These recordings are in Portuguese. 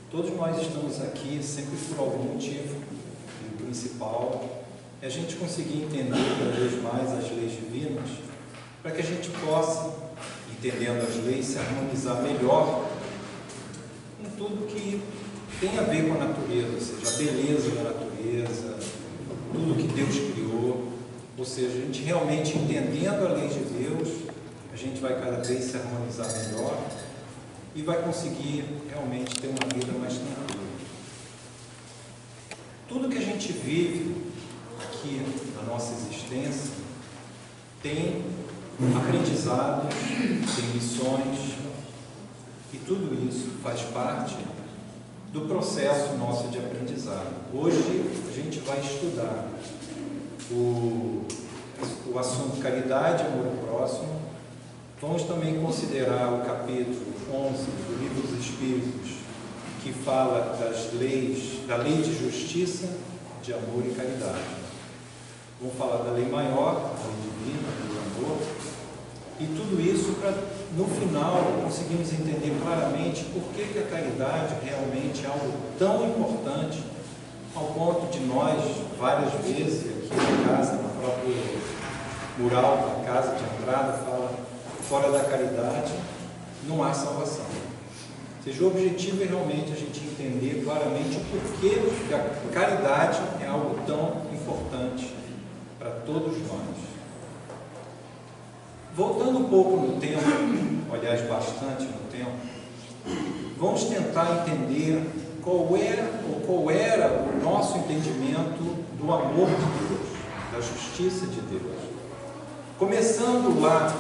Todos nós estamos aqui sempre por algum motivo, e o principal é a gente conseguir entender cada vez mais as leis divinas, para que a gente possa, entendendo as leis, se harmonizar melhor com tudo que tem a ver com a natureza, ou seja, a beleza da natureza, tudo que Deus criou. Ou seja, a gente realmente entendendo a lei de Deus, a gente vai cada vez se harmonizar melhor e vai conseguir realmente ter uma vida mais tranquila. Tudo que a gente vive aqui na nossa existência tem aprendizados, tem lições, e tudo isso faz parte do processo nosso de aprendizado. Hoje a gente vai estudar o assunto caridade e amor ao próximo. Vamos também considerar o capítulo 11 do Livro dos Espíritos, que fala das leis, da lei de justiça, de amor e caridade. Vamos falar da lei maior, a lei divina, do amor, e tudo isso para, no final, conseguirmos entender claramente por que a caridade realmente é algo tão importante, ao ponto de nós, várias vezes, aqui na casa, no próprio mural da casa de entrada, fala: fora da caridade não há salvação. Ou seja, o objetivo é realmente a gente entender claramente o porquê que a caridade é algo tão importante para todos nós. Voltando um pouco no tempo, aliás, bastante no tempo, vamos tentar entender qual era o nosso entendimento do amor de Deus, da justiça de Deus. Começando lá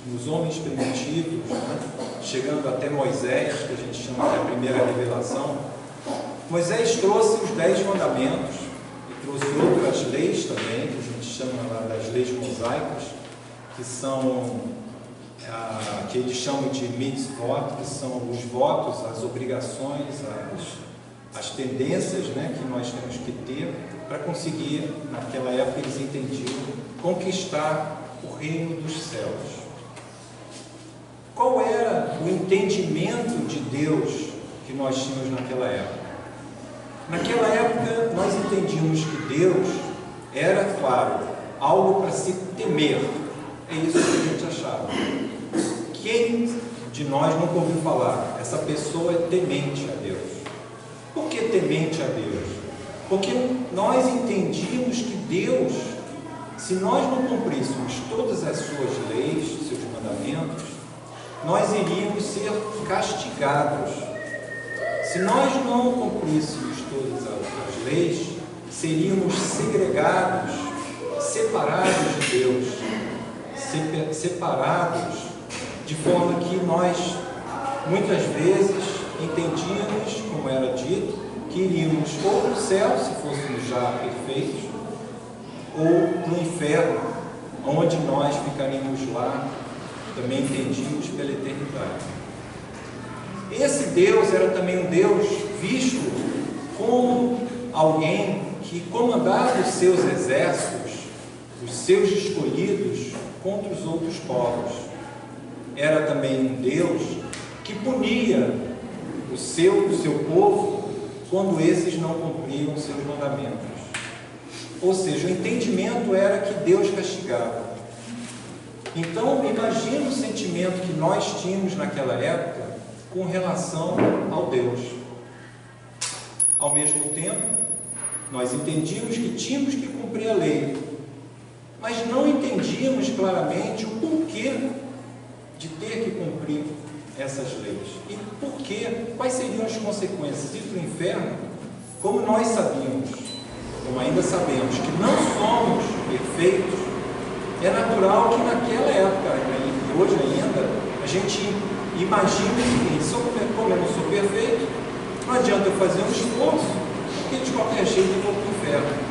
nos homens primitivos, né? Chegando até Moisés, que a gente chama de a primeira revelação. Moisés trouxe os 10 mandamentos e trouxe outras leis também, que a gente chama lá das leis mosaicas, que são, que eles chamam de mitzvot, que são os votos, as obrigações, as tendências, né, que nós temos que ter para conseguir, naquela época eles entendiam, conquistar o reino dos céus. Qual era o entendimento de Deus que nós tínhamos naquela época? Naquela época nós entendíamos que Deus era, claro, algo para se temer. É isso que a gente achava. Quem de nós nunca ouviu falar? Essa pessoa é temente a Deus. Por que temente a Deus? Porque nós entendíamos que Deus, se nós não cumpríssemos todas as suas leis, seus mandamentos, nós iríamos ser castigados. Se nós não cumpríssemos todas as leis, seríamos segregados, separados de Deus, separados de forma que nós, muitas vezes, entendíamos, como era dito, que iríamos ou para o céu, se fôssemos já perfeitos, ou para o inferno, onde nós ficaríamos lá, também entendíamos, pela eternidade. Esse Deus era também um Deus visto como alguém que comandava os seus exércitos, os seus escolhidos, contra os outros povos. Era também um Deus que punia o seu povo quando esses não cumpriam os seus mandamentos. Ou seja, o entendimento era que Deus castigava. Então, imagina o sentimento que nós tínhamos naquela época com relação ao Deus. Ao mesmo tempo, nós entendíamos que tínhamos que cumprir a lei, mas não entendíamos claramente o porquê de ter que cumprir essas leis. E porquê, quais seriam as consequências? Ir para o inferno, como nós sabíamos, como ainda sabemos, que não somos perfeitos, é natural que naquela época, e hoje ainda, a gente imagina que, como eu não sou perfeito, não adianta eu fazer um esforço, porque de qualquer jeito eu vou para o inferno.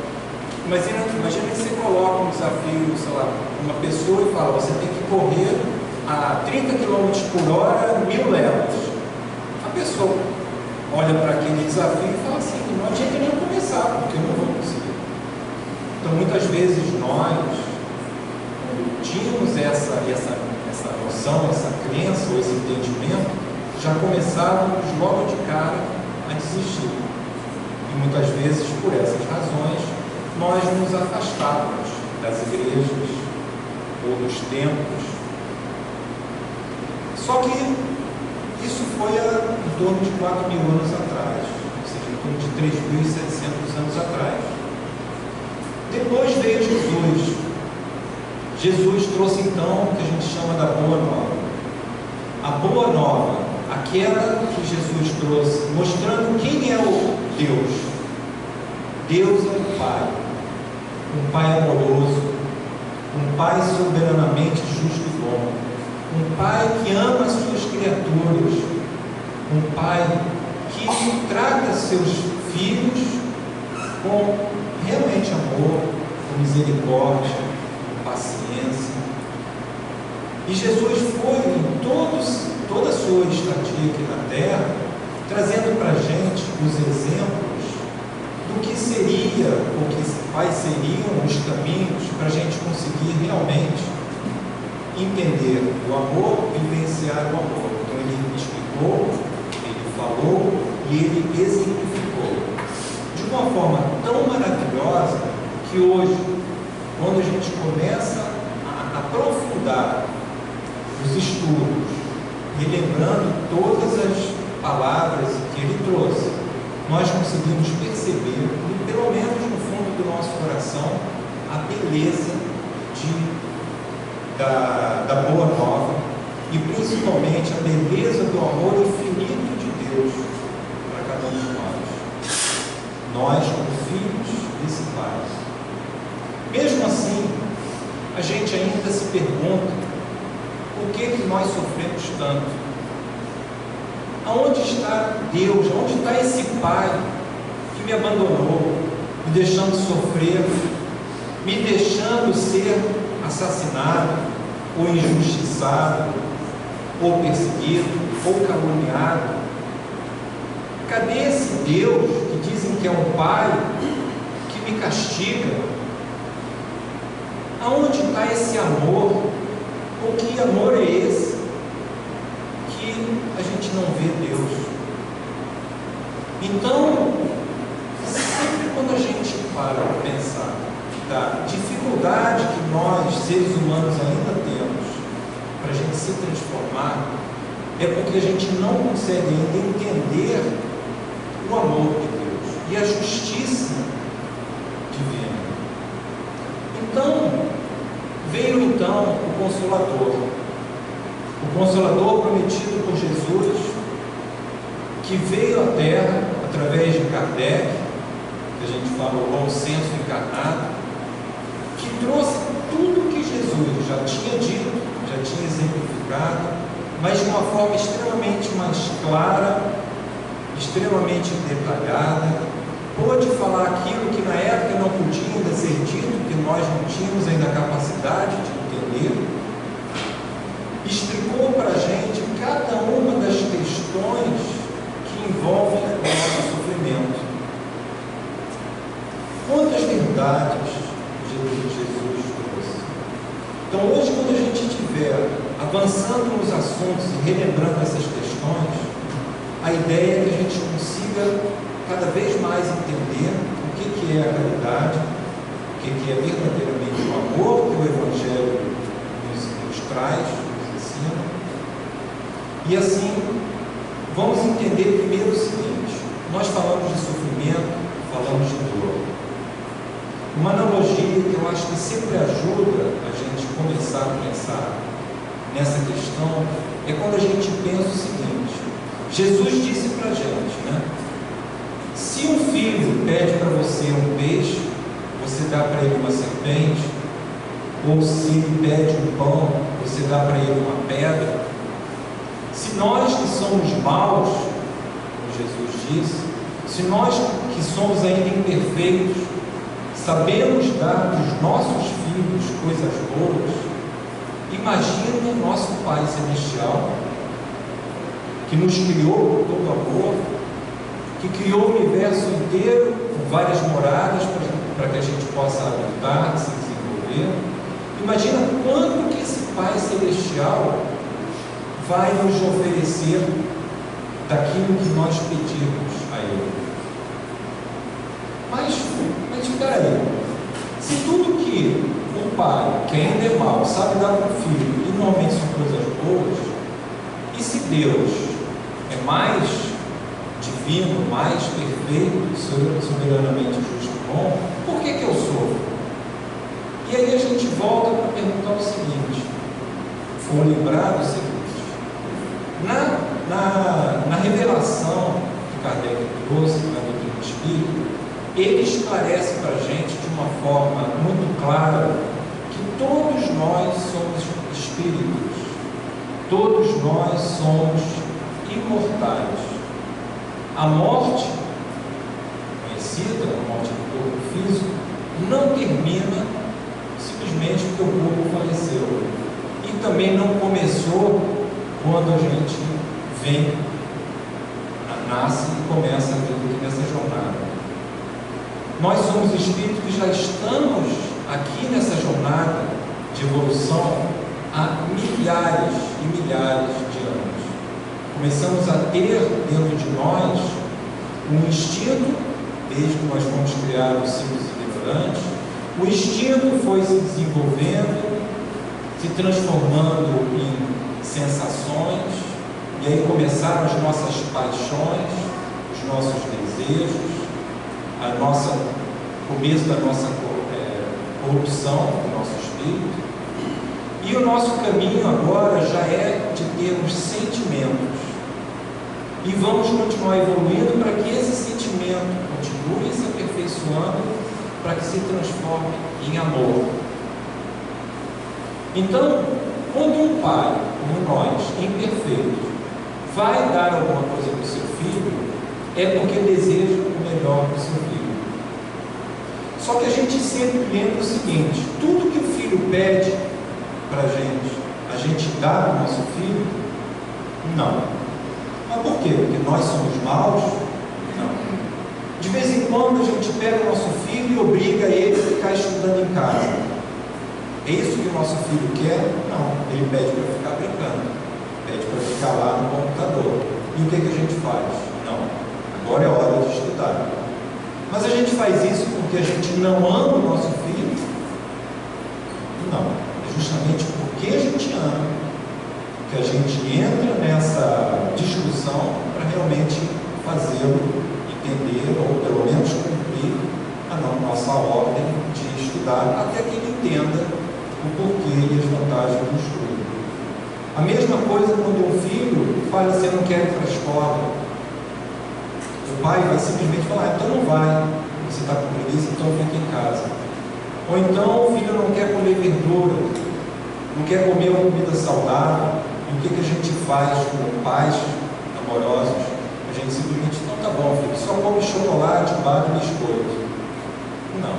Imagina que você coloca um desafio, sei lá, uma pessoa e fala: você tem que correr a 30 km por hora, 1000 léguas. A pessoa olha para aquele desafio e fala assim: não adianta nem começar, porque eu não vou conseguir. Então, muitas vezes nós, quando tínhamos essa noção, essa crença, ou esse entendimento, já começávamos logo de cara a desistir. E muitas vezes, por essas razões, nós nos afastávamos das igrejas ou dos templos. Só que isso foi em torno de 4.000 anos atrás, ou seja, em torno de 3.700 anos atrás. Depois veio Jesus. Jesus trouxe então o que a gente chama da Boa Nova. A Boa Nova, aquela que Jesus trouxe, mostrando quem é o Deus. Deus é um Pai amoroso, um Pai soberanamente justo e bom, um Pai que ama as suas criaturas, um Pai que trata seus filhos com realmente amor, com misericórdia, com paciência. E Jesus foi em toda a sua estadia aqui na terra, trazendo para a gente os exemplos do que seria, ou quais seriam os caminhos para a gente conseguir realmente entender o amor, vivenciar o amor. Então ele explicou, ele falou e ele exemplificou de uma forma tão maravilhosa que hoje, quando a gente começa a aprofundar os estudos, relembrando todas as palavras que ele trouxe, nós conseguimos perceber, pelo menos no fundo do nosso coração, a beleza da Boa Nova e principalmente a beleza do amor infinito de Deus para cada um de nós como filhos desse Pai. Mesmo assim, a gente ainda se pergunta por que nós sofremos tanto. Aonde está Deus? Aonde está esse Pai que me abandonou, me deixando sofrer, me deixando ser assassinado, ou injustiçado, ou perseguido, ou caluniado? Cadê esse Deus que dizem que é um Pai que me castiga? Aonde está esse amor? Ou que amor é esse que a gente não vê Deus? Então, sempre quando a gente para pensar da dificuldade que nós, seres humanos, ainda temos para a gente se transformar, é porque a gente não consegue ainda entender o amor de Deus e a justiça divina. Então, veio então o Consolador prometido por Jesus, que veio à Terra através de Kardec, que a gente fala o bom senso encarnado, que trouxe tudo o que Jesus já tinha dito, já tinha exemplificado, mas de uma forma extremamente mais clara, extremamente detalhada, pôde falar aquilo que na época não podia ainda ser dito, que nós não tínhamos ainda a capacidade de entender, explicou para a gente cada uma das questões que envolvem o nosso sofrimento. Quantas verdades Jesus trouxe. Então hoje, quando a gente estiver avançando nos assuntos e relembrando essas questões, a ideia é que a gente consiga cada vez mais entender o que é a caridade, o que é verdadeiramente o amor que o Evangelho nos traz, nos ensina. E assim, vamos entender primeiro o seguinte: nós falamos de sofrimento, falamos de dor. Uma analogia que eu acho que sempre ajuda a gente começar a pensar nessa questão é quando a gente pensa o seguinte: Jesus disse para a gente, né? Se um filho pede para você um peixe, você dá para ele uma serpente? Ou se ele pede um pão, você dá para ele uma pedra? Se nós que somos maus, como Jesus disse, se nós que somos ainda imperfeitos, sabemos dar para os nossos filhos coisas boas, imagina o nosso Pai Celestial, que nos criou com todo amor, que criou o universo inteiro com várias moradas para que a gente possa habitar, se desenvolver. Imagina quanto que esse Pai Celestial vai nos oferecer daquilo que nós pedimos a Ele. Mas espera aí, se tudo que um pai, que ainda é mau, sabe dar para o filho, e normalmente são coisas boas, e se Deus é mais divino, mais perfeito, soberanamente justo e bom, por que eu sofro? E aí a gente volta para perguntar o seguinte: foi lembrado o seguinte, na revelação que Kardec trouxe na doutrina do Espírito, ele esclarece para a gente de uma forma muito clara que todos nós somos espíritos, todos nós somos imortais. A morte conhecida, a morte do corpo físico, não termina simplesmente porque o corpo faleceu, e também não começou quando a gente nasce e começa a viver nessa jornada. Nós somos espíritos que já estamos aqui nessa jornada de evolução há milhares e milhares de anos. Começamos a ter dentro de nós um instinto, desde que nós fomos criados simples e ignorantes. O instinto foi se desenvolvendo, se transformando em sensações, e aí começaram as nossas paixões, os nossos desejos, começo da nossa corrupção do nosso espírito. E o nosso caminho agora já é de termos sentimentos, e vamos continuar evoluindo para que esse sentimento continue se aperfeiçoando, para que se transforme em amor. Então, quando um pai, como nós, imperfeito, vai dar alguma coisa para o seu filho, é porque deseja o melhor para o seu filho. Só que a gente sempre lembra o seguinte: tudo que o filho pede para a gente dá para o nosso filho? Não. Mas por quê? Porque nós somos maus? Não. De vez em quando a gente pega o nosso filho e obriga ele a ficar estudando em casa. É isso que o nosso filho quer? Não. Ele pede para ficar brincando, pede para ficar lá no computador. E o que a gente faz? Não. Agora é hora de estudar. Mas a gente faz isso porque a gente não ama o nosso filho? Não. É justamente porque a gente ama que a gente entra nessa discussão para realmente fazê-lo entender, ou pelo menos cumprir a nossa ordem de estudar, até que ele entenda o porquê e as vantagens do estudo. A mesma coisa quando um filho fala assim: eu não quero ir para a escola. O pai vai simplesmente falar: então não vai, você está com preguiça, então fica em casa. Ou então o filho não quer comer verdura, não quer comer uma comida saudável. E o que a gente faz como pais amorosos? A gente simplesmente: não, tá bom, filho, só come chocolate, bar e biscoito. Não.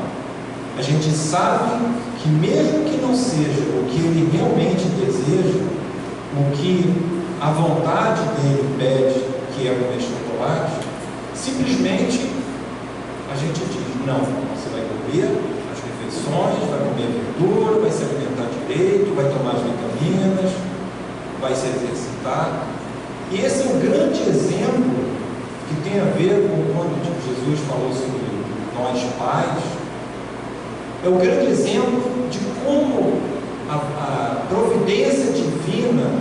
A gente sabe que mesmo que não seja o que ele realmente deseja, o que a vontade dele pede, que é comer chocolate, simplesmente a gente diz: não, você vai comer as refeições, vai comer verdura, vai se alimentar direito, vai tomar as vitaminas, vai se exercitar. E esse é um grande exemplo que tem a ver com quando Jesus falou sobre nós pais. É um grande exemplo de como a providência divina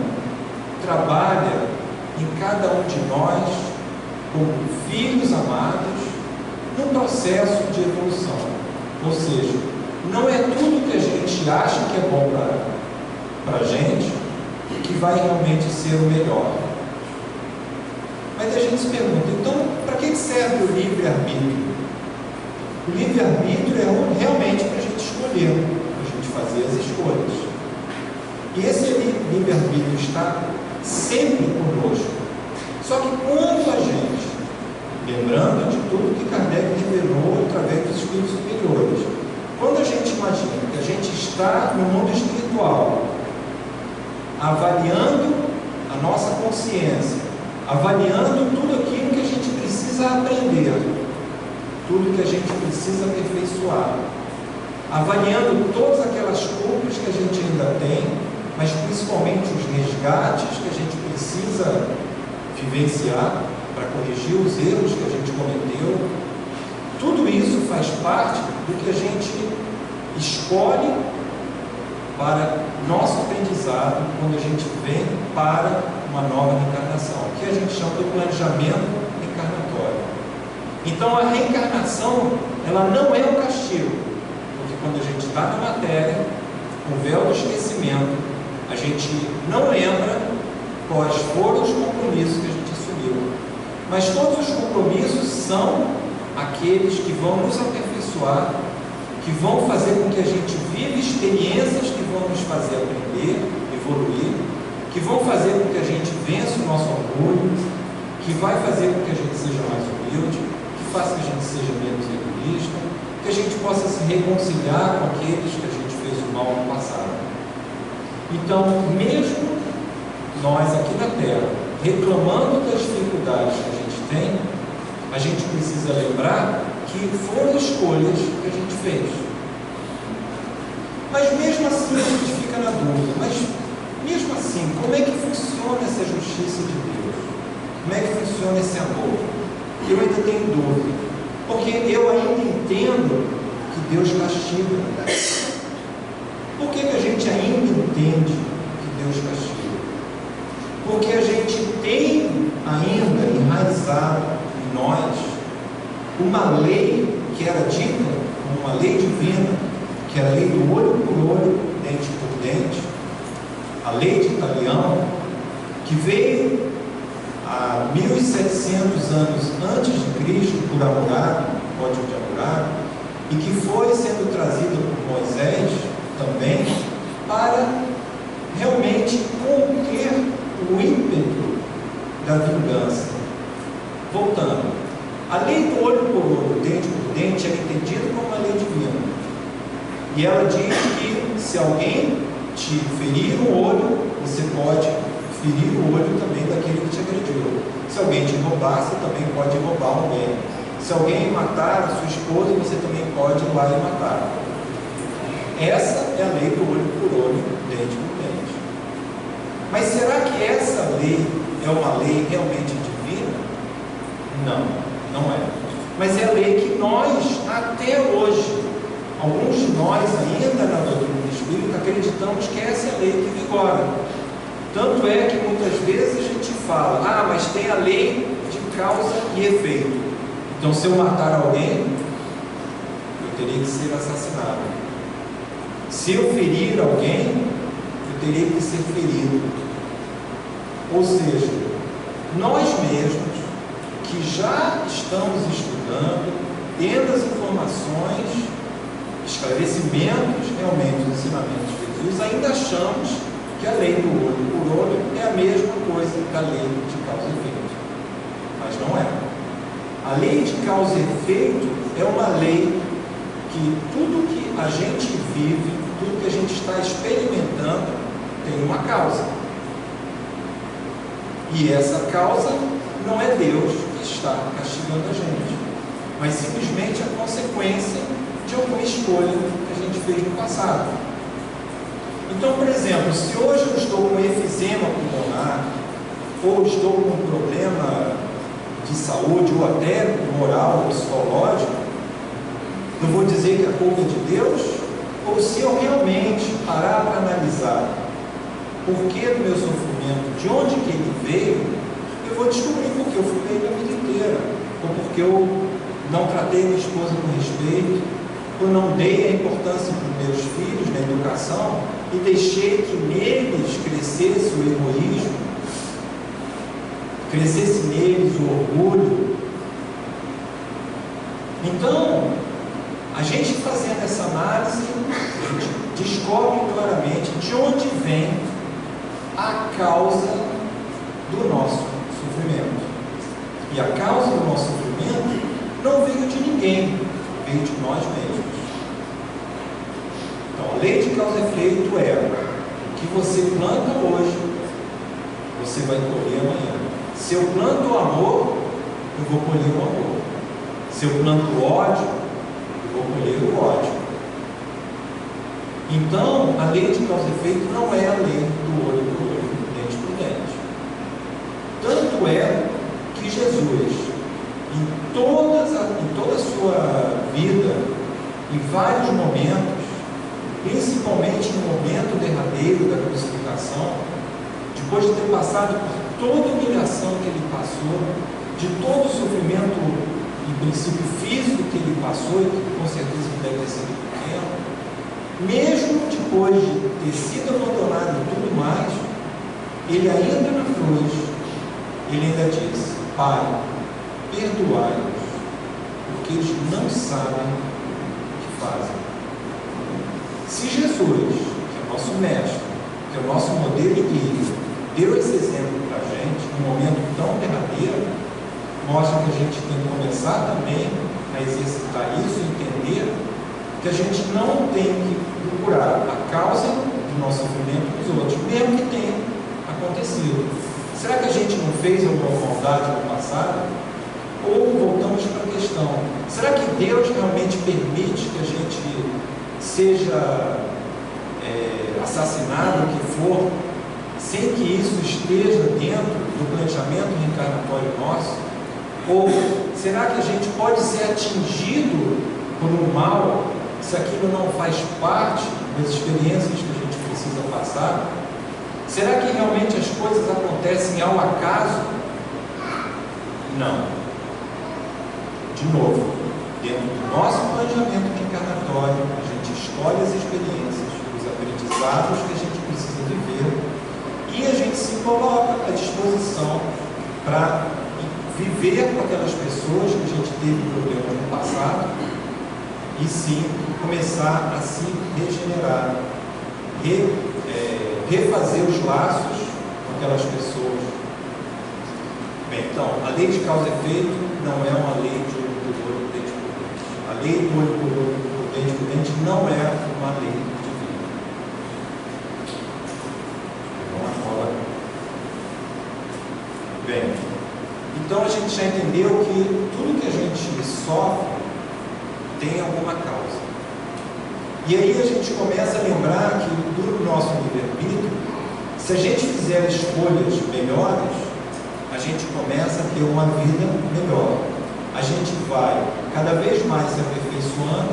trabalha em cada um de nós como filhos amados num processo de evolução. Ou seja, não é tudo que a gente acha que é bom para a gente que vai realmente ser o melhor. Mas a gente se pergunta: então, para que serve o livre-arbítrio? O livre-arbítrio é realmente para a gente escolher, para a gente fazer as escolhas. E esse livre-arbítrio está sempre conosco. Só que quando a gente, lembrando de tudo que Kardec revelou através dos espíritos superiores, quando a gente imagina que a gente está no mundo espiritual, avaliando a nossa consciência, avaliando tudo aquilo que a gente precisa aprender, tudo que a gente precisa aperfeiçoar, avaliando todas aquelas culpas que a gente ainda tem, mas principalmente os resgates que a gente precisa vivenciar, para corrigir os erros que a gente cometeu. Tudo isso faz parte do que a gente escolhe para nosso aprendizado quando a gente vem para uma nova reencarnação, que a gente chama de planejamento reencarnatório. Então a reencarnação, ela não é um castigo, porque quando a gente está na matéria, com o véu do esquecimento, a gente não lembra quais foram os compromissos que a gente assumiu. Mas todos os compromissos são aqueles que vão nos aperfeiçoar, que vão fazer com que a gente viva experiências que vão nos fazer aprender, evoluir, que vão fazer com que a gente vença o nosso orgulho, que vai fazer com que a gente seja mais humilde, que faça que a gente seja menos egoísta, que a gente possa se reconciliar com aqueles que a gente fez o mal no passado. Então, mesmo nós aqui na Terra, reclamando das dificuldades que a gente tem, a gente precisa lembrar que foram escolhas que a gente fez. Mas mesmo assim a gente fica na dúvida, mas mesmo assim, como é que funciona essa justiça de Deus? Como é que funciona esse amor? Eu ainda tenho dúvida, porque eu ainda entendo que Deus castiga. Por que a gente ainda entende que Deus castiga? Porque a gente tem ainda enraizado em nós uma lei que era dita como uma lei divina, que é a lei do olho por olho, dente por dente, a lei de Italião, que veio há 1700 anos antes de Cristo por Hammurabi, Código de Hammurabi, e que foi sendo trazida por Moisés também para realmente conter o ímpeto da vingança. Voltando, a lei do olho por olho, dente por dente, é entendida como uma lei divina. E ela diz que se alguém te ferir um olho, você pode ferir o olho também daquele que te agrediu. Se alguém te roubar, você também pode roubar alguém. Se alguém matar a sua esposa, você também pode ir lá e matar. Essa é a lei do olho por olho, dente por dente. Mas será que essa lei é uma lei realmente divina? Não, não é. Mas é a lei que nós, até hoje, alguns de nós ainda na doutrina do Espírito, acreditamos que essa é a lei que vigora. Tanto é que muitas vezes a gente fala, mas tem a lei de causa e efeito. Então se eu matar alguém, eu teria que ser assassinado. Se eu ferir alguém, eu teria que ser ferido. Ou seja, nós mesmos, que já estamos estudando, tendo as informações, esclarecimentos realmente dos ensinamentos de Jesus, ainda achamos que a lei do olho por olho é a mesma coisa que a lei de causa e efeito. Mas não é. A lei de causa e efeito é uma lei que tudo que a gente vive, tudo que a gente está experimentando, tem uma causa. E essa causa não é Deus que está castigando a gente, mas simplesmente a consequência de alguma escolha que a gente fez no passado. Então, por exemplo, se hoje eu estou com efizema pulmonar, ou estou com um problema de saúde, ou até moral, ou psicológico, eu vou dizer que a culpa é de Deus? Ou se eu realmente parar para analisar por que do meu sofrimento, de onde que ele veio, eu vou descobrir porque eu fui bem a vida inteira, ou porque eu não tratei minha esposa com respeito, eu não dei a importância para os meus filhos na educação e deixei que neles crescesse o egoísmo, crescesse neles o orgulho. Então, a gente fazendo essa análise, a gente descobre claramente de onde vem a causa do nosso sofrimento. E a causa do nosso sofrimento não veio de ninguém, veio de nós mesmos. Então, a lei de causa e efeito é: o que você planta hoje, você vai colher amanhã. Se eu planto o amor, eu vou colher o amor. Se eu planto o ódio, eu vou colher o ódio. Então, a lei de causa e efeito não é a lei do olho por olho, dente por dente. Tanto Tanto é que Jesus, em toda a sua vida, em vários momentos, principalmente no momento derradeiro da crucificação, depois de ter passado por toda a humilhação que ele passou, de todo o sofrimento, em princípio físico, que ele passou, e que com certeza deve ter sido pequeno, mesmo depois de ter sido abandonado e tudo mais, ele ainda na cruz, ele ainda disse: Pai, perdoai-os, porque eles não sabem o que fazem. Se Jesus, que é nosso mestre, que é o nosso modelo e guia, deu esse exemplo para a gente, num momento tão derradeiro, mostra que a gente tem que começar também a exercitar isso e entender que a gente não tem que procurar a causa do nosso sofrimento dos outros, mesmo que tenha acontecido. Será que a gente não fez alguma maldade no passado? Ou voltamos para a questão: será que Deus realmente permite que a gente seja assassinado, o que for, sem que isso esteja dentro do planejamento reencarnatório nosso? Ou será que a gente pode ser atingido por um mal, se aquilo não faz parte das experiências que a gente precisa passar? Será que realmente as coisas acontecem ao acaso? Não. De novo, dentro do nosso planejamento reencarnatório, a gente escolhe as experiências, os aprendizados que a gente precisa viver, e a gente se coloca à disposição para viver com aquelas pessoas que a gente teve problemas no passado, e sim começar a se regenerar, refazer os laços com aquelas pessoas. Bem, então, a lei de causa e efeito não é uma lei de olho por olho, dente por dente. A lei do olho por olho, dente por dente, não é uma lei divina. Vamos lá. Bem, então a gente já entendeu que tudo que a gente sofre tem alguma causa. E aí a gente começa a lembrar que do nosso livre-arbítrio, se a gente fizer escolhas melhores, a gente começa a ter uma vida melhor. A gente vai cada vez mais se aperfeiçoando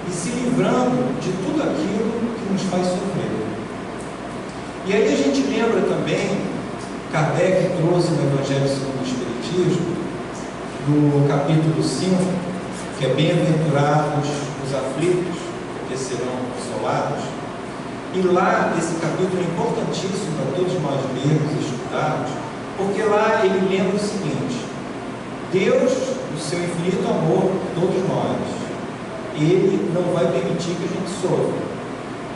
e se livrando de tudo aquilo que nos faz sofrer. E aí a gente lembra também, Kardec trouxe no Evangelho segundo o Espiritismo, do capítulo 5, que é bem-aventurados os aflitos, porque serão consolados. E lá, esse capítulo é importantíssimo para todos nós lermos e estudarmos, porque lá ele lembra o seguinte: Deus, no seu infinito amor por todos nós, Ele não vai permitir que a gente sofra.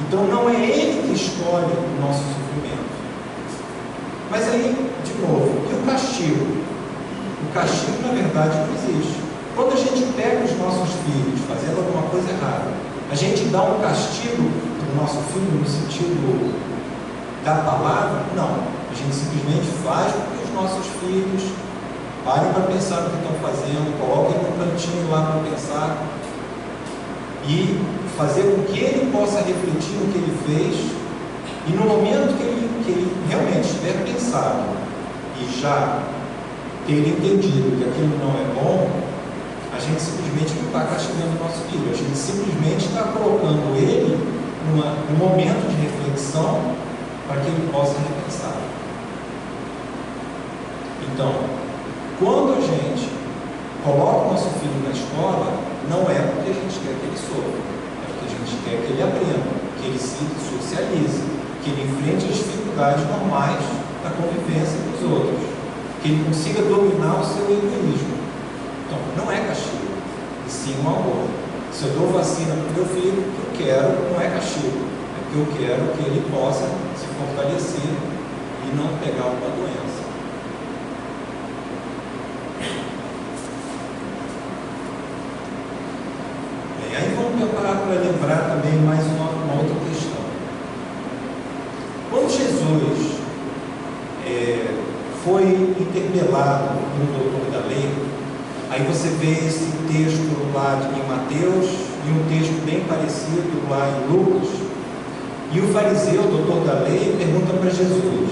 Então não é Ele que escolhe o nosso sofrimento. Mas aí, de novo, e o castigo? O castigo, na verdade, não existe. Quando a gente pega os nossos filhos fazendo alguma coisa errada, a gente dá um castigo para o nosso filho no sentido da palavra? Não. A gente simplesmente faz com que os nossos filhos parem para pensar no que estão fazendo, coloquem no cantinho lá para pensar e fazer com que ele possa refletir no que ele fez, e no momento que ele realmente estiver pensado e já ter entendido que aquilo não é bom, a gente simplesmente não está castigando o nosso filho, a gente simplesmente está colocando ele num momento de reflexão para que ele possa repensar. Então, quando a gente coloca o nosso filho na escola, não é porque a gente quer que ele sofra, é porque a gente quer que ele aprenda, que ele se socialize, que ele enfrente as dificuldades normais da convivência com os outros, que ele consiga dominar o seu egoísmo. Então, não é castigo, e sim um amor. Se eu dou vacina para o meu filho, o que eu quero não é castigo, é porque eu quero que ele possa se fortalecer e não pegar uma doença. Bem, aí vamos preparar para lembrar também mais uma outra questão. Quando Jesus foi interpelado pelo doutor da lei, aí você vê esse texto lá em Mateus e um texto bem parecido lá em Lucas, e o fariseu, o doutor da lei, pergunta para Jesus: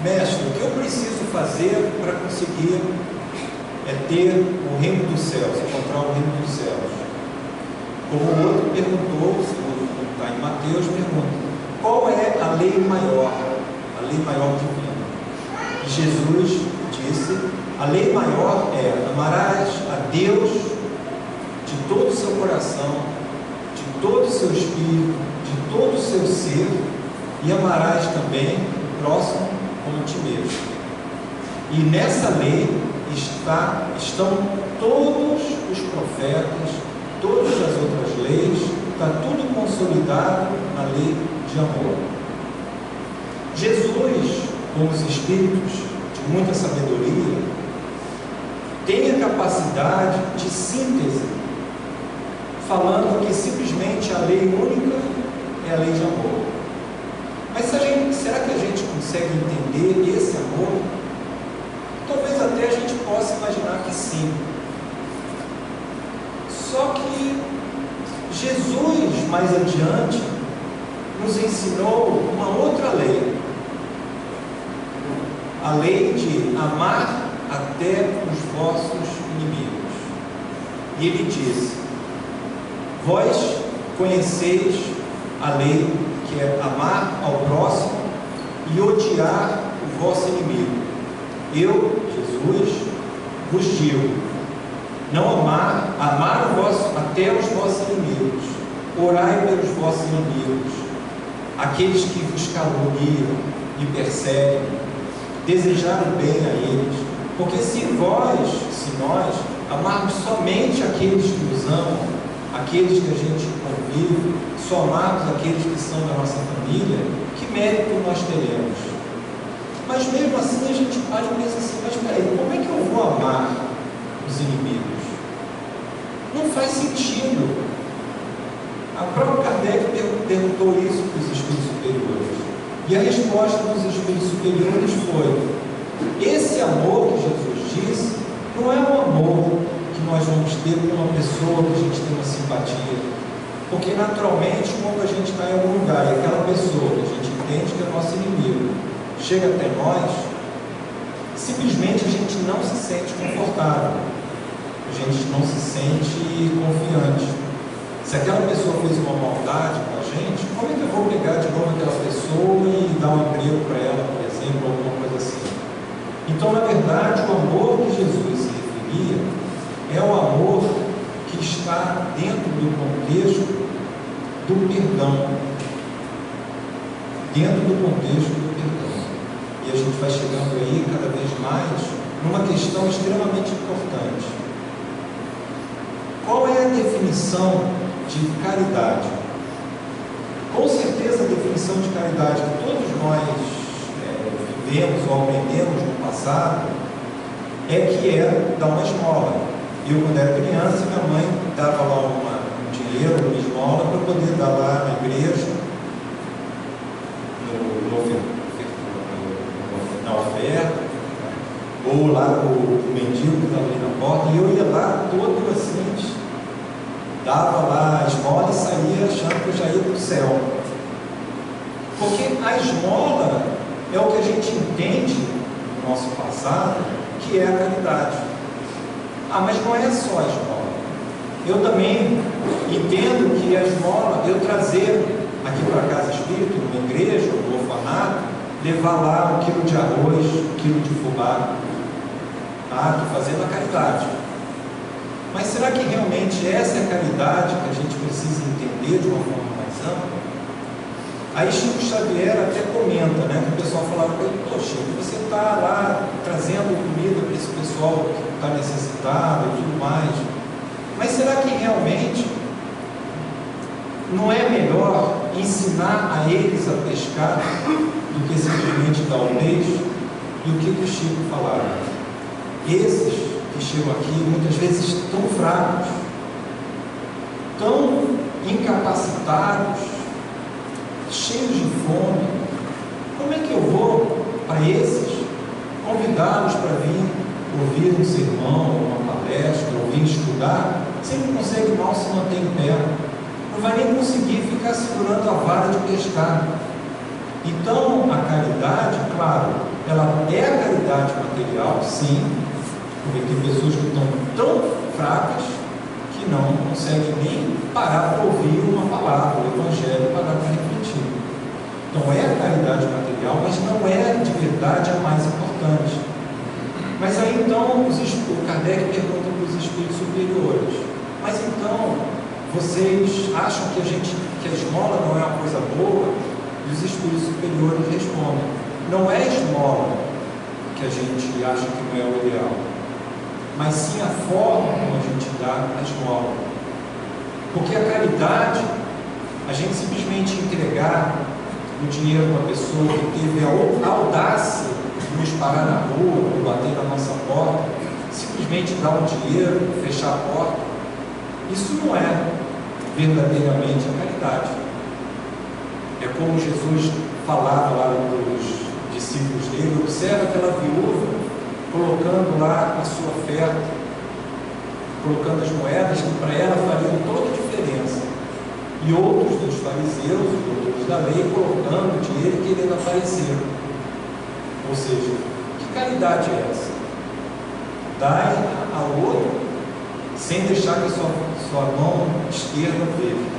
mestre, o que eu preciso fazer para conseguir ter o reino dos céus, encontrar o reino dos céus? Como o outro perguntou, segundo está em Mateus, pergunta: qual é a lei maior divina? E Jesus disse: a lei maior é: amarás a Deus de todo o seu coração, de todo o seu espírito, de todo o seu ser, e amarás também o próximo como ti mesmo. E nessa lei estão todos os profetas, todas as outras leis, está tudo consolidado na lei de amor. Jesus, com os espíritos de muita sabedoria, tem a capacidade de síntese, falando que simplesmente a lei única é a lei de amor. Mas será que a gente consegue entender esse amor? Talvez até a gente possa imaginar que sim. Só que Jesus, mais adiante, nos ensinou uma outra lei. A lei de amar até os vossos inimigos. E ele disse: vós conheceis a lei, que é amar ao próximo e odiar o vosso inimigo. Eu, Jesus, vos digo: não amar até os vossos inimigos, orai pelos vossos inimigos, aqueles que vos caluniam e perseguem, desejar o bem a eles, porque se nós amarmos somente aqueles que nos amam, aqueles que a gente convive, só amarmos aqueles que são da nossa família, que mérito nós teremos? Mas mesmo assim a gente para e pensa assim: mas peraí, como é que eu vou amar os inimigos? Não faz sentido. A própria Kardec perguntou isso para os espíritos superiores. E a resposta dos espíritos superiores foi: esse amor que Jesus disse não é um amor que nós vamos ter com uma pessoa que a gente tem uma simpatia. Porque naturalmente, quando a gente está em algum lugar e aquela pessoa que a gente entende que é nosso inimigo chega até nós, simplesmente a gente não se sente confortável, a gente não se sente confiante. Se aquela pessoa fez uma maldade com a gente, como é que eu vou pegar de novo aquela pessoa e dar um emprego para ela, por exemplo, ou alguma coisa assim? Então, na verdade, o amor que Jesus se referia é o amor que está dentro do contexto do perdão. Dentro do contexto do perdão. E a gente vai chegando aí cada vez mais numa questão extremamente importante. Qual é a definição de caridade? Com certeza a definição de caridade que todos nós vivemos ou aprendemos no passado é que é dar uma esmola. Eu, quando era criança, minha mãe dava lá um dinheiro, uma esmola, para poder dar lá na igreja, na oferta, ou lá o mendigo que estava ali na porta, e eu ia lá todo assim, dava lá a esmola e saía achando que eu já ia para o céu. Porque a esmola é o que a gente entende no nosso passado que é a caridade. Ah, mas não é só a esmola. Eu também entendo que a esmola, eu trazer aqui para a casa espírita, numa igreja, no orfanato, levar lá 1 quilo de arroz, 1 quilo de fubá. Ah, estou fazendo a caridade. Mas será que realmente essa é a caridade que a gente precisa entender de uma forma mais ampla? Aí Chico Xavier até comenta, né, que o pessoal falava: pô, Chico, você está lá trazendo comida para esse pessoal que está necessitado e tudo mais, mas será que realmente não é melhor ensinar a eles a pescar do que simplesmente dar o peixe? E o que o Chico falava? Esses que chegam aqui muitas vezes tão fracos, tão incapacitados, cheios de fome, como é que eu vou para esses convidá-los para vir ouvir um sermão, uma palestra, ouvir estudar, se ele não consegue mal se manter em pé, não vai nem conseguir ficar segurando a vara de pescar? Então a caridade, claro, ela é a caridade material, sim, porque tem pessoas que estão tão fracas que não conseguem nem parar para ouvir uma palavra, o Evangelho, parar para refletir. Então é a caridade material, mas não é de verdade a mais importante. Mas aí então o Kardec pergunta para os espíritos superiores: mas então vocês acham que a esmola não é uma coisa boa? E os espíritos superiores respondem: não é a esmola que a gente acha que não é o ideal, mas sim a forma como a gente dá a esmola. Porque a caridade, a gente simplesmente entregar o dinheiro para uma pessoa que teve a audácia de nos parar na rua, ou bater na nossa porta, simplesmente dar o dinheiro, fechar a porta, isso não é verdadeiramente a caridade. É como Jesus falava lá para os discípulos dele: observa aquela viúva colocando lá a sua oferta, colocando as moedas que para ela fariam toda a diferença, e outros dos fariseus, os doutores da lei, colocando dinheiro e querendo aparecer. Ou seja, que caridade é essa? Dai ao outro sem deixar que sua mão esquerda veja.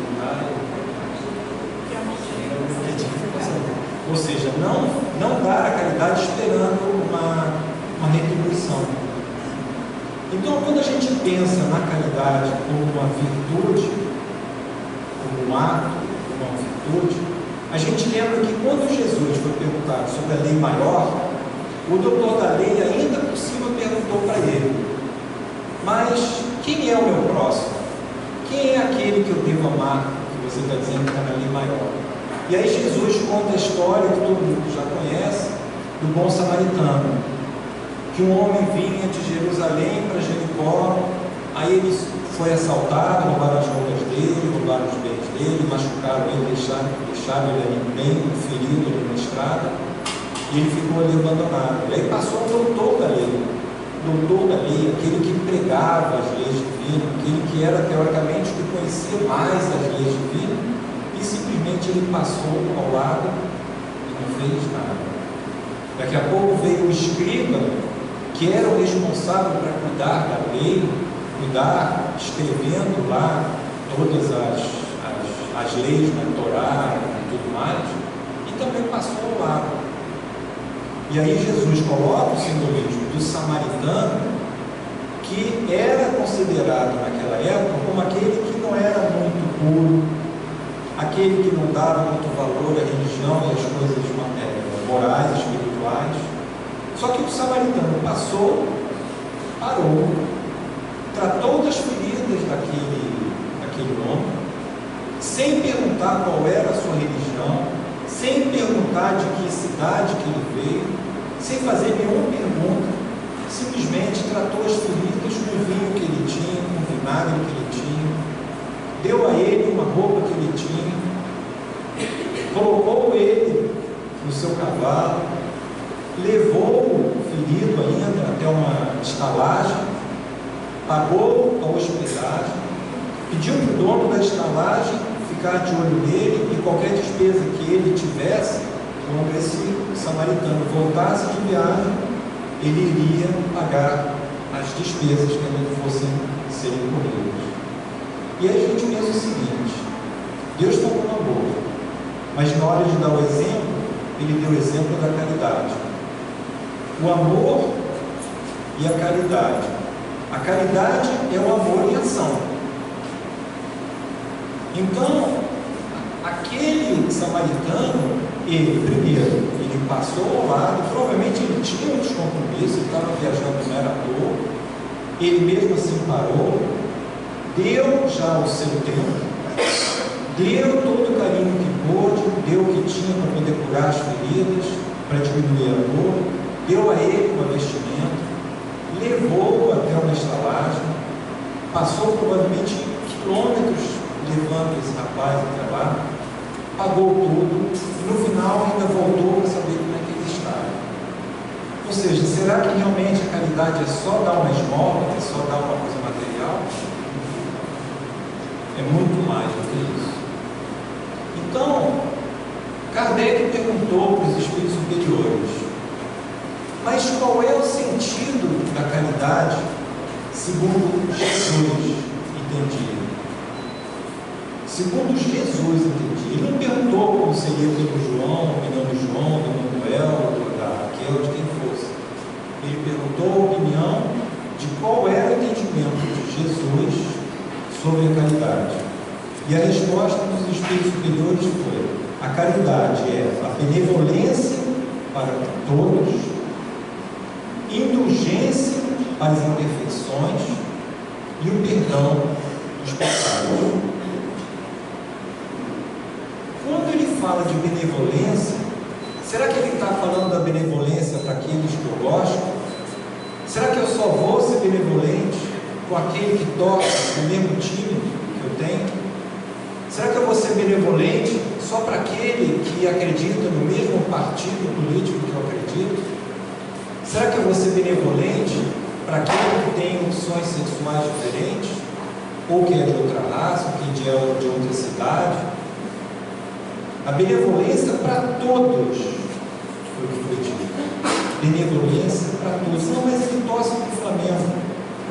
Ou seja, não dar a caridade esperando uma retribuição. Então, quando a gente pensa na caridade como uma virtude, como um ato, como uma virtude, a gente lembra que quando Jesus foi perguntado sobre a lei maior, o doutor da lei ainda por cima perguntou para ele: mas quem é o meu próximo? Quem é aquele que eu devo amar, que você está dizendo que está na lei maior? E aí Jesus conta a história que todo mundo já conhece, do bom samaritano, que um homem vinha de Jerusalém para Jericó, aí ele foi assaltado, roubaram as roupas dele, roubaram os bens dele, machucaram ele, deixaram ele ali bem ferido ali na estrada, e ele ficou ali abandonado. E aí passou o doutor da lei, aquele que pregava as leis divinas, aquele que era teoricamente o que conhecia mais as leis divinas, e simplesmente ele passou ao lado e não fez nada. Daqui a pouco veio o escriba, que era o responsável para cuidar da lei, escrevendo lá todas as leis da Torá e tudo mais, e também passou ao lado. E aí Jesus coloca o simbolismo do samaritano, que era considerado naquela época como aquele que não era muito puro, aquele que não dava muito valor à religião e às coisas morais, espirituais. Só que o samaritano passou, parou, tratou das feridas daquele homem, sem perguntar qual era a sua religião, sem perguntar de que cidade que ele veio, sem fazer nenhuma pergunta, simplesmente tratou as feridas com o vinho que ele tinha, com o vinagre que ele tinha, deu a ele uma roupa que ele tinha, colocou ele no seu cavalo, levou o ferido ainda até uma estalagem, pagou a hospedagem, pediu para o dono da estalagem ficar de olho nele, e qualquer despesa que ele tivesse, quando esse samaritano voltasse de viagem, ele iria pagar as despesas que ainda fossem ser incorridas. E aí a gente pensa o seguinte: Deus está com amor, mas na hora de dar o exemplo, ele deu o exemplo da caridade. O amor e a caridade. A caridade é o amor em ação. Então, aquele samaritano, ele passou ao lado, provavelmente ele tinha outros compromissos, ele estava viajando, não era à toa, ele mesmo assim parou, deu já o seu tempo, deu todo o carinho que pôde, deu o que tinha para poder curar as feridas, para diminuir a dor, deu a ele uma vestimenta, levou até uma estalagem, passou provavelmente quilômetros levando esse rapaz até lá, pagou tudo, e no final ainda voltou para saber como é que ele estava. Ou seja, será que realmente a caridade é só dar uma esmola, é só dar uma coisa material? É muito mais do que isso. Então, Kardec perguntou para os espíritos superiores: Mas qual é o sentido da caridade segundo Jesus entendia? Segundo Jesus entendia. Ele não perguntou como seria pelo João, a opinião do João, do Manuel, da Raquel, de quem fosse. Ele perguntou a opinião de qual era o entendimento de Jesus sobre a caridade. E a resposta dos espíritos superiores foi: a caridade é a benevolência para todos, indulgência para as imperfeições e o perdão dos pecados. Quando ele fala de benevolência, será que ele está falando da benevolência para aqueles que eu gosto? Será que eu só vou ser benevolente com aquele que torce no mesmo time que eu tenho? Será que eu vou ser benevolente só para aquele que acredita no mesmo partido político que eu acredito? Será que eu vou ser benevolente para aquele que tem opções sexuais diferentes? Ou que é de outra raça, ou que é de outra cidade? A benevolência para todos foi o que foi dito. Benevolência para todos. Não, mas ele torce para o Flamengo.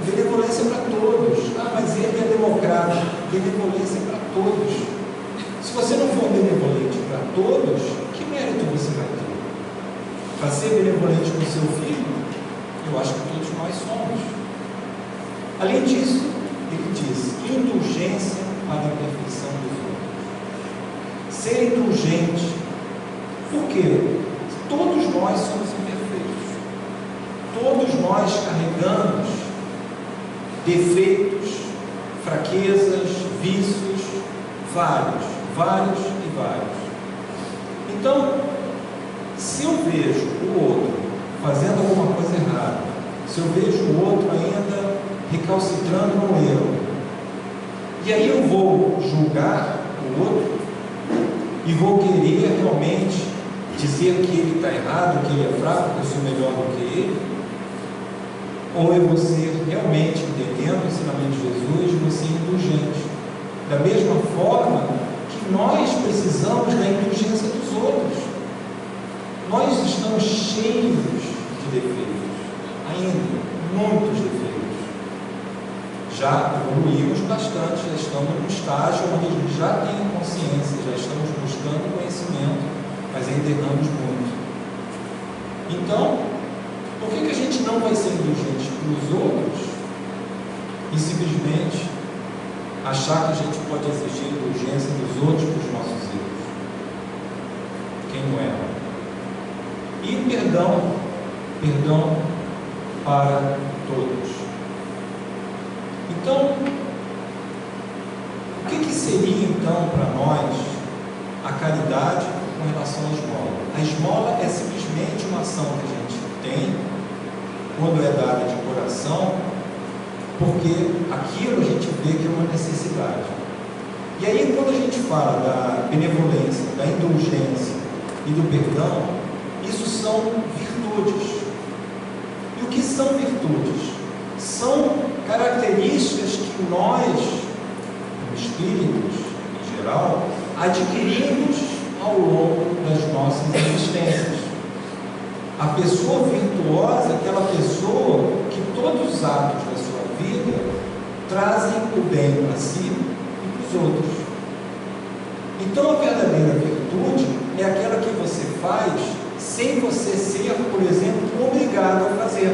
Benevolência para todos. Ah, mas ele é democrata. Benevolência para todos. Se você não for benevolente para todos, que mérito você vai ter? Para ser benevolente com o seu filho? Eu acho que todos nós somos. Além disso, ele diz: indulgência para a perfeição dos outros. Ser indulgente. Por quê? Todos nós somos imperfeitos. Todos nós carregamos defeitos, fraquezas, vícios, vários e vários. Então, se eu vejo o outro fazendo alguma coisa errada, se eu vejo o outro ainda recalcitrando no erro, e aí eu vou julgar o outro e vou querer realmente dizer que ele está errado, que ele é fraco, que eu sou melhor do que ele, ou eu vou ser realmente, entendendo o ensinamento de Jesus, vou ser indulgente, da mesma forma que nós precisamos da indulgência dos outros. Nós estamos cheios de defeitos, ainda, muitos defeitos. Já evoluímos bastante, já estamos num estágio onde a gente já tem consciência, já estamos buscando conhecimento, mas ainda erramos muito. Então, por que a gente não vai ser indulgente para os outros e simplesmente achar que a gente pode exigir indulgência dos outros para os nossos erros? Quem não erra? E perdão para todos. Então, o que seria então para nós a caridade com relação à esmola? A esmola é simplesmente uma ação que a gente tem quando é dada de coração, porque aquilo a gente vê que é uma necessidade. E aí, quando a gente fala da benevolência, da indulgência e do perdão, isso são virtudes. E o que são virtudes? São características que nós, como espíritos em geral, adquirimos ao longo das nossas existências. A pessoa virtuosa é aquela pessoa que todos os atos da sua vida trazem o bem para si e para os outros. Então, a verdadeira virtude é aquela que você faz sem você ser, por exemplo, obrigado a fazer.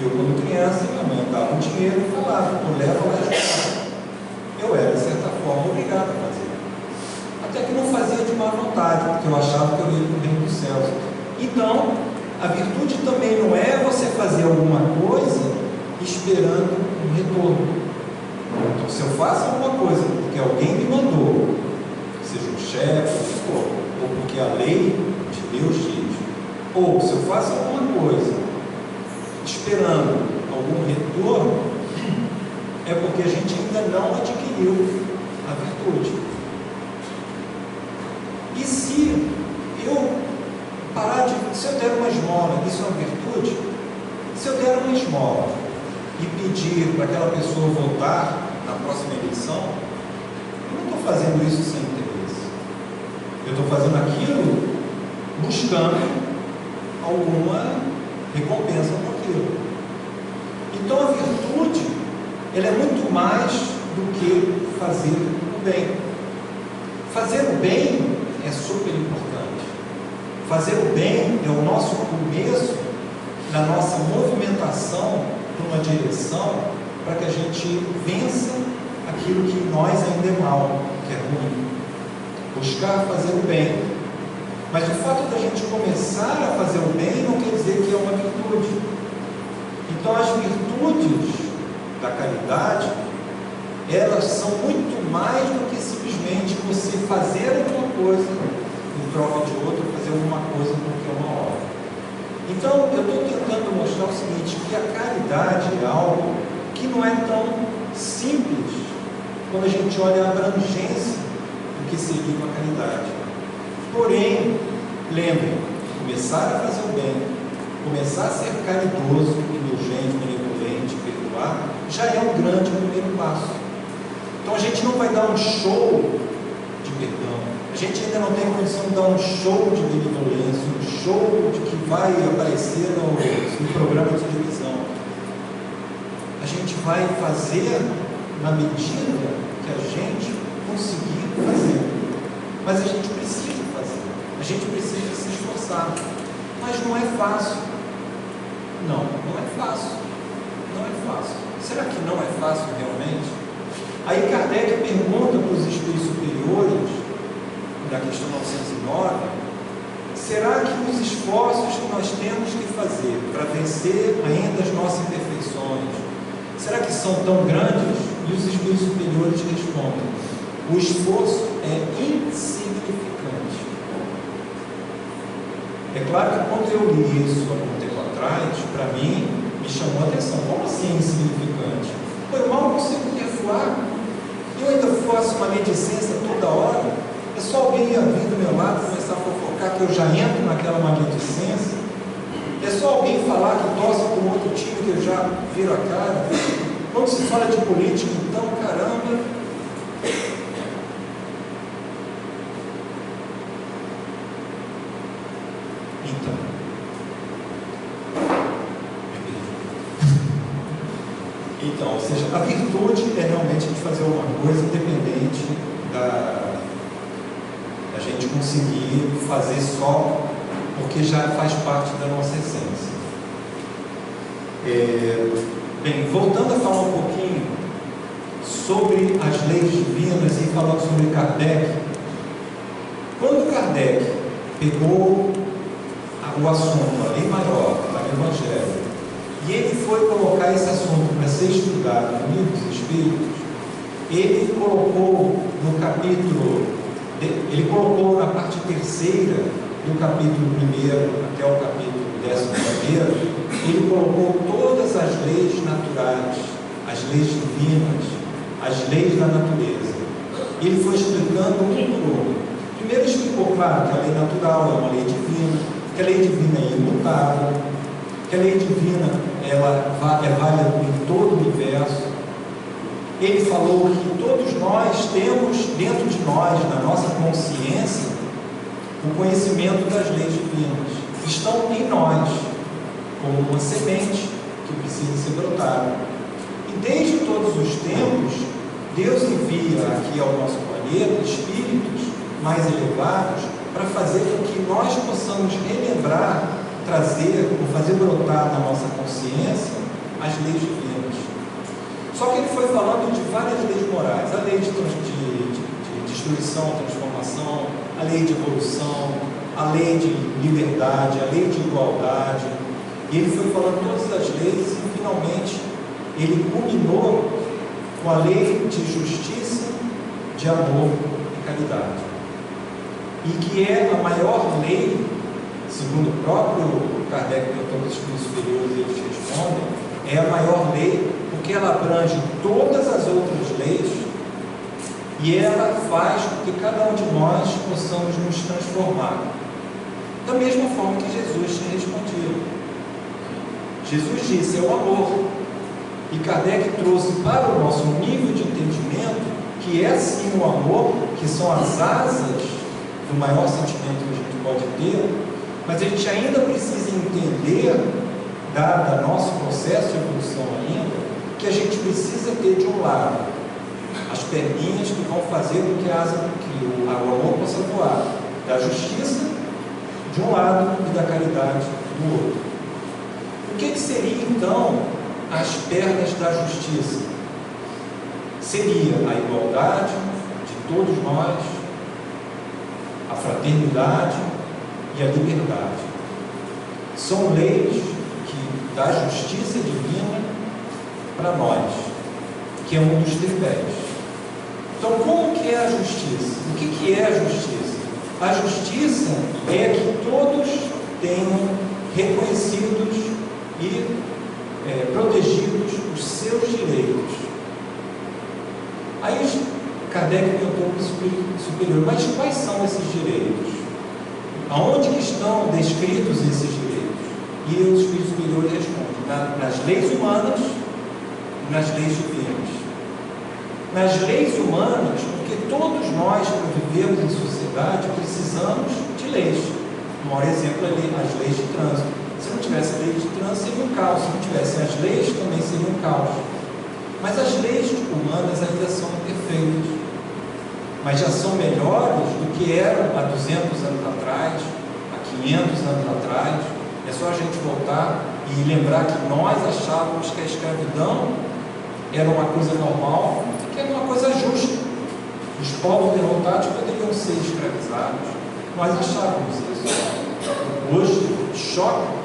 Eu, quando criança, minha mãe dava um dinheiro e falava: eu levo lá a escola. Eu era, de certa forma, obrigado a fazer. Até que não fazia de má vontade, porque eu achava que eu ia para o reino dos céus. Então, a virtude também não é você fazer alguma coisa esperando um retorno. Então, se eu faço alguma coisa porque alguém me mandou, seja um chefe, o que for, ou porque a lei de Deus diz, ou se eu faço alguma coisa esperando algum retorno, é porque a gente ainda não adquiriu a virtude. E se eu se eu der uma esmola, isso é uma virtude? Se eu der uma esmola e pedir para aquela pessoa votar na próxima eleição, eu não estou fazendo isso sem interesse. Eu estou fazendo aquilo buscando alguma recompensam por aquilo. Então a virtude, ela é muito mais do que fazer o bem. Fazer o bem é super importante. Fazer o bem é o nosso começo na nossa movimentação para uma direção para que a gente vença aquilo que em nós ainda é mal, que é ruim. Buscar fazer o bem. Mas o fato da gente começar a fazer o bem não quer dizer que é uma virtude. Então as virtudes da caridade, elas são muito mais do que simplesmente você fazer alguma coisa em troca de outra, fazer alguma coisa porque é uma obra. Então eu estou tentando mostrar o seguinte, que a caridade é algo que não é tão simples quando a gente olha a abrangência do que seria uma caridade. Porém, lembrem, começar a fazer o bem, começar a ser caridoso, indulgente, benevolente, perdoar, já é um grande primeiro passo. Então a gente não vai dar um show de perdão, a gente ainda não tem condição de dar um show de benevolência, um show de que vai aparecer no programa de televisão. A gente vai fazer na medida que a gente conseguir fazer, mas a gente precisa fazer, a gente precisa se esforçar, mas não é fácil. Não é fácil. Não é fácil. Será que não é fácil realmente? Aí Kardec pergunta para os espíritos superiores, da questão 909, será que os esforços que nós temos que fazer para vencer ainda as nossas imperfeições, será que são tão grandes? E os espíritos superiores respondem, o esforço é insignificante. É claro que quando eu li isso há algum tempo atrás, para mim, me chamou a atenção. Como assim insignificante? Pô, eu mal consigo perdoar. Eu ainda faço uma maledicência toda hora. É só alguém vir do meu lado começar a fofocar que eu já entro naquela maledicência. É só alguém falar que torce para um outro time que eu já viro a cara. Quando se fala de política, então, caramba. Então, ou seja, a virtude é realmente de fazer alguma coisa independente da gente conseguir fazer só porque já faz parte da nossa essência. Bem, voltando a falar um pouquinho sobre as leis divinas e falando sobre Kardec, quando Kardec pegou o assunto, a lei maior, o Evangelho, e ele foi colocar esse assunto para ser estudado no Livro dos Espíritos, ele colocou no capítulo, ele colocou na parte terceira do capítulo 1 até o capítulo 11, ele colocou todas as leis naturais, as leis divinas, as leis da natureza. Ele foi explicando um por um. Primeiro explicou, claro, que a lei natural é uma lei divina, que a lei divina é imutável, que a lei divina ela é válida em todo o universo. Ele falou que todos nós temos dentro de nós, na nossa consciência, o conhecimento das leis divinas. Estão em nós, como uma semente que precisa ser brotada. E desde todos os tempos, Deus envia aqui ao nosso planeta espíritos mais elevados para fazer com que nós possamos relembrar, trazer ou fazer brotar na nossa consciência as leis divinas. Só que ele foi falando de várias leis morais, a lei de destruição, transformação, a lei de evolução, a lei de liberdade, a lei de igualdade, e ele foi falando todas as leis e finalmente ele culminou com a lei de justiça, de amor e caridade, e que é a maior lei, segundo o próprio Kardec, doutor dos Espíritos Superiores, eles respondem, é a maior lei porque ela abrange todas as outras leis e ela faz com que cada um de nós possamos nos transformar da mesma forma que Jesus tinha respondido. Jesus disse, é o amor, e Kardec trouxe para o nosso nível de entendimento que é sim o amor, que são as asas do maior sentimento que a gente pode ter, mas a gente ainda precisa entender dado nosso processo de evolução ainda, que a gente precisa ter de um lado as perninhas que vão fazer com que o amor possa voar, da justiça de um lado e da caridade do outro. O que seria então as pernas da justiça? Seria a igualdade de todos nós, a fraternidade e a liberdade. São leis que dá justiça divina para nós, que é um dos tripés. Então, como que é a justiça? O que é a justiça? A justiça é que todos tenham reconhecidos e protegidos os seus direitos. Aí Kardec perguntou para o Espírito Superior, mas quais são esses direitos? Aonde que estão descritos esses direitos? E o Espírito Superior responde, nas leis humanas e nas leis divinas. Nas leis humanas, porque todos nós que vivemos em sociedade precisamos de leis. O maior exemplo é as leis de trânsito. Se não tivesse lei de trânsito, seria um caos. Se não tivessem as leis, também seria um caos. Mas as leis humanas ainda são imperfeitas, mas já são melhores do que eram há 200 anos atrás, há 500 anos atrás. É só a gente voltar e lembrar que nós achávamos que a escravidão era uma coisa normal, que era uma coisa justa. Os povos derrotados poderiam ser escravizados. Nós achávamos isso. Hoje, choca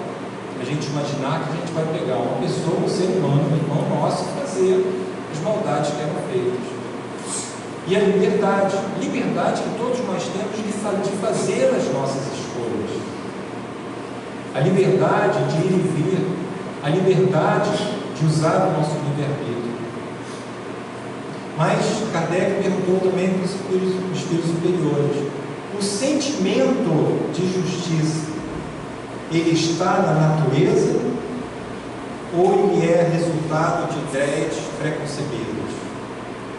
a gente imaginar que a gente vai pegar uma pessoa, um ser humano, um irmão nosso, e fazer as maldades que eram feitas. E a liberdade que todos nós temos de fazer as nossas escolhas. A liberdade de ir e vir, a liberdade de usar o nosso livre-arbítrio. Mas Kardec perguntou também para os espíritos superiores: o sentimento de justiça, ele está na natureza ou ele é resultado de ideias preconcebidas?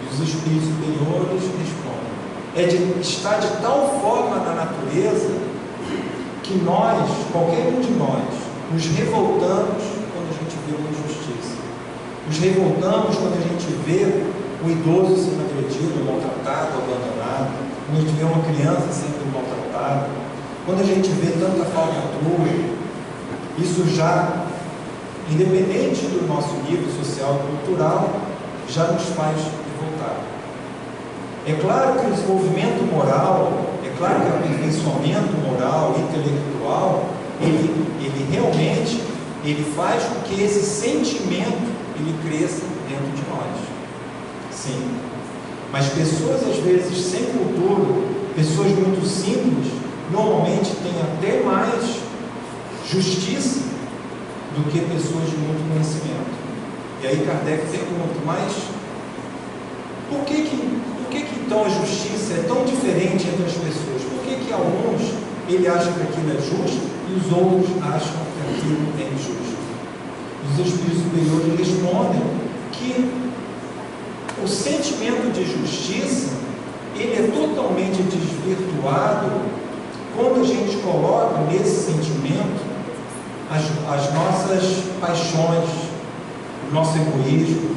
E os espíritos superiores respondem: está de tal forma na natureza que nós, qualquer um de nós, nos revoltamos quando a gente vê uma injustiça. Nos revoltamos quando a gente vê o idoso sendo agredido, maltratado, abandonado, quando a gente vê uma criança sendo maltratada, quando a gente vê tanta falcatrua. Isso já, independente do nosso nível social e cultural, já nos faz revoltar. É claro que o desenvolvimento moral, é claro que o aperfeiçoamento moral, intelectual, ele realmente faz com que esse sentimento ele cresça dentro de nós. Sim. Mas pessoas, às vezes, sem cultura, pessoas muito simples, normalmente têm até mais justiça do que pessoas de muito conhecimento. E aí Kardec pergunta: mas por que então a justiça é tão diferente entre as pessoas? Por que alguns ele acha que aquilo é justo e os outros acham que aquilo é injusto? Os espíritos superiores respondem que o sentimento de justiça ele é totalmente desvirtuado quando a gente coloca nesse sentimento as nossas paixões, o nosso egoísmo,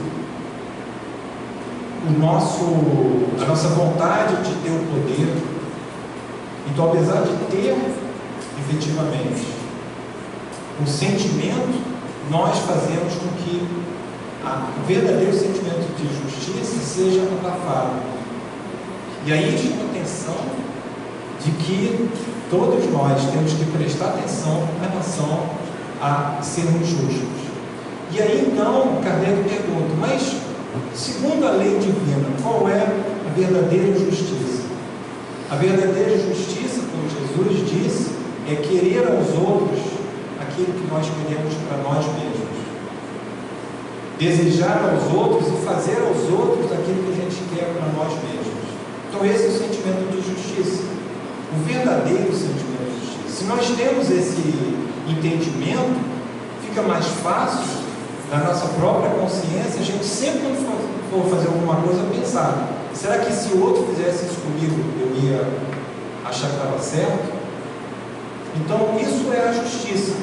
a nossa vontade de ter o poder. Então, apesar de ter efetivamente um sentimento, nós fazemos com que o verdadeiro sentimento de justiça seja abafado. E aí chama a atenção de que todos nós temos que prestar atenção em relação a sermos justos. E aí então Kardec pergunta: mas segundo a lei divina, qual é a verdadeira justiça? A verdadeira justiça, como Jesus disse, é querer aos outros aquilo que nós queremos para nós mesmos. Desejar aos outros e fazer aos outros aquilo que a gente quer para nós mesmos. Então esse é o sentimento de justiça, o verdadeiro sentimento de justiça. Se nós temos esse entendimento, fica mais fácil, na nossa própria consciência, a gente sempre quando for fazer alguma coisa pensar: será que se o outro fizesse isso comigo, eu ia achar que estava certo? Então isso é a justiça.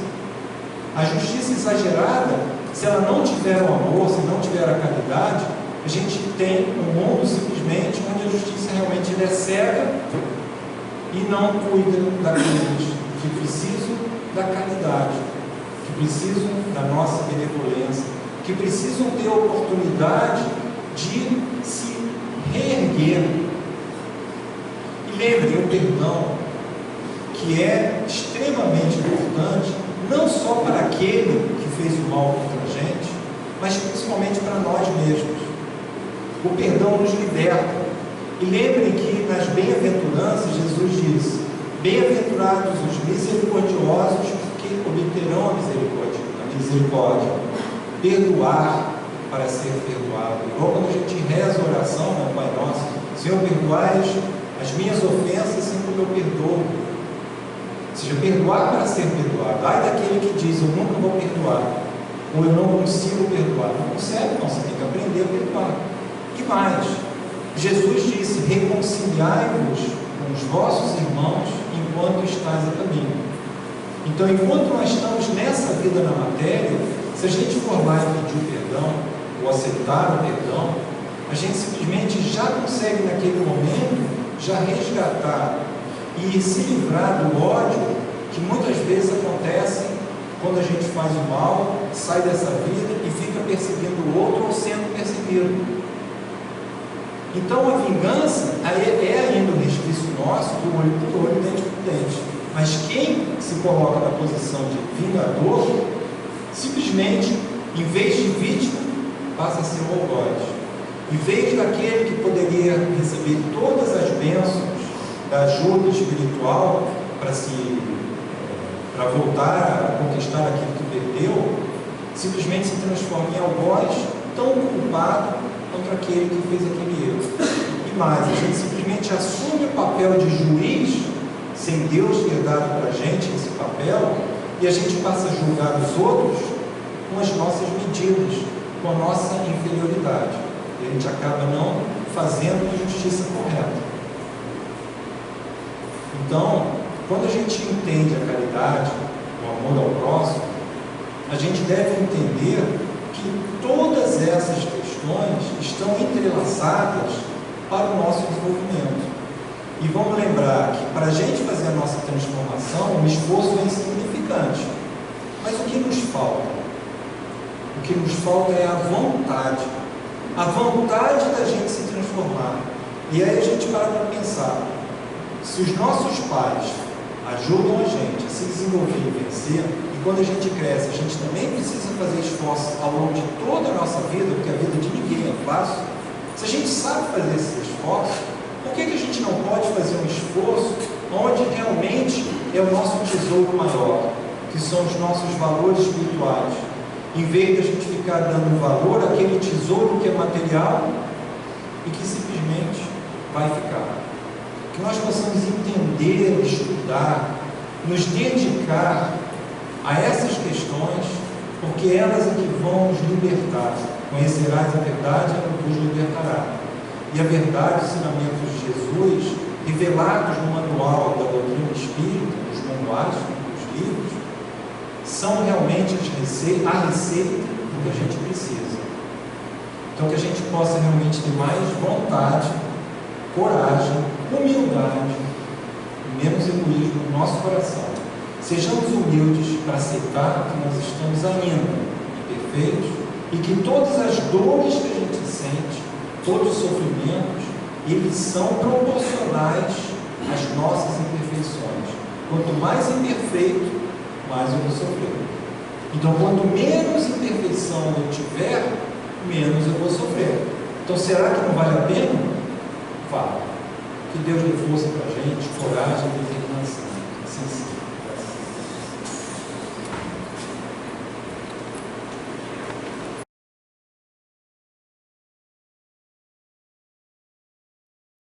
A justiça exagerada, se ela não tiver o amor, se não tiver a caridade, a gente tem um mundo simplesmente onde a justiça realmente é cega e não cuida daqueles que precisam da caridade, que precisam da nossa benevolência, que precisam ter a oportunidade de se reerguer. E lembrem, o perdão, que é extremamente importante, não só para aquele que fez o mal contra a gente, mas principalmente para nós mesmos. O perdão nos liberta. E lembrem que nas bem-aventuranças Jesus diz: bem-aventurados os misericordiosos, porque obterão a misericórdia. Perdoar para ser perdoado. Igual quando a gente reza a oração, né, Pai Nosso: Senhor, perdoai as minhas ofensas, assim como eu perdoo. Ou seja, perdoar para ser perdoado. Ai daquele que diz: eu nunca vou perdoar, ou eu não consigo perdoar. Não consegue, não. Você tem que aprender a perdoar. E mais, Jesus disse: reconciliai-vos com os vossos irmãos enquanto estáis a caminho. Então, enquanto nós estamos nessa vida na matéria, se a gente for lá e pedir o perdão, ou aceitar o perdão, a gente simplesmente já consegue naquele momento já resgatar e se livrar do ódio que muitas vezes acontece quando a gente faz o mal, sai dessa vida e fica perseguindo o outro ou sendo perseguido. Então a vingança é ainda um resquício nosso do olho por olho, dente por dente. Mas quem se coloca na posição de vingador, simplesmente, em vez de vítima, passa a ser um algoz. Em vez daquele que poderia receber todas as bênçãos da ajuda espiritual para voltar a conquistar aquilo que perdeu, simplesmente se transforma em algoz, tão culpado contra aquele que fez aquele erro. E mais, a gente simplesmente assume o papel de juiz, sem Deus ter dado para a gente esse papel, e a gente passa a julgar os outros com as nossas medidas, com a nossa inferioridade. E a gente acaba não fazendo a justiça correta. Então, quando a gente entende a caridade, o amor ao próximo, a gente deve entender que todas essas questões estão entrelaçadas para o nosso desenvolvimento. E vamos lembrar que para a gente fazer a nossa transformação, o esforço é insignificante. Mas o que nos falta? O que nos falta é a vontade da gente se transformar. E aí a gente para pensar: se os nossos pais ajudam a gente a se desenvolver e vencer, e quando a gente cresce, a gente também precisa fazer esforço ao longo de toda a nossa vida, porque a vida de ninguém é fácil. Se a gente sabe fazer esse esforço, por que a gente não pode fazer um esforço onde realmente é o nosso tesouro maior, que são os nossos valores espirituais, em vez de a gente ficar dando valor àquele tesouro que é material e que simplesmente vai ficar? Que nós possamos entender, estudar, nos dedicar a essas questões, porque elas é que vão nos libertar. Conhecerás a verdade, ela vos libertará. E a verdade, os ensinamentos de Jesus, revelados no manual da doutrina espírita, nos manuais, nos livros, são realmente a receita do que a gente precisa. Então, que a gente possa realmente ter mais vontade, coragem, humildade e menos egoísmo no nosso coração. Sejamos humildes para aceitar que nós estamos ainda imperfeitos e que todas as dores que a gente sente, todos os sofrimentos, eles são proporcionais às nossas imperfeições. Quanto mais imperfeito, mais eu vou sofrer. Então, quanto menos imperfeição eu tiver, menos eu vou sofrer. Então, será que não vale a pena? Vale. Que Deus dê força para a gente, coragem e determinação. Assim, sim.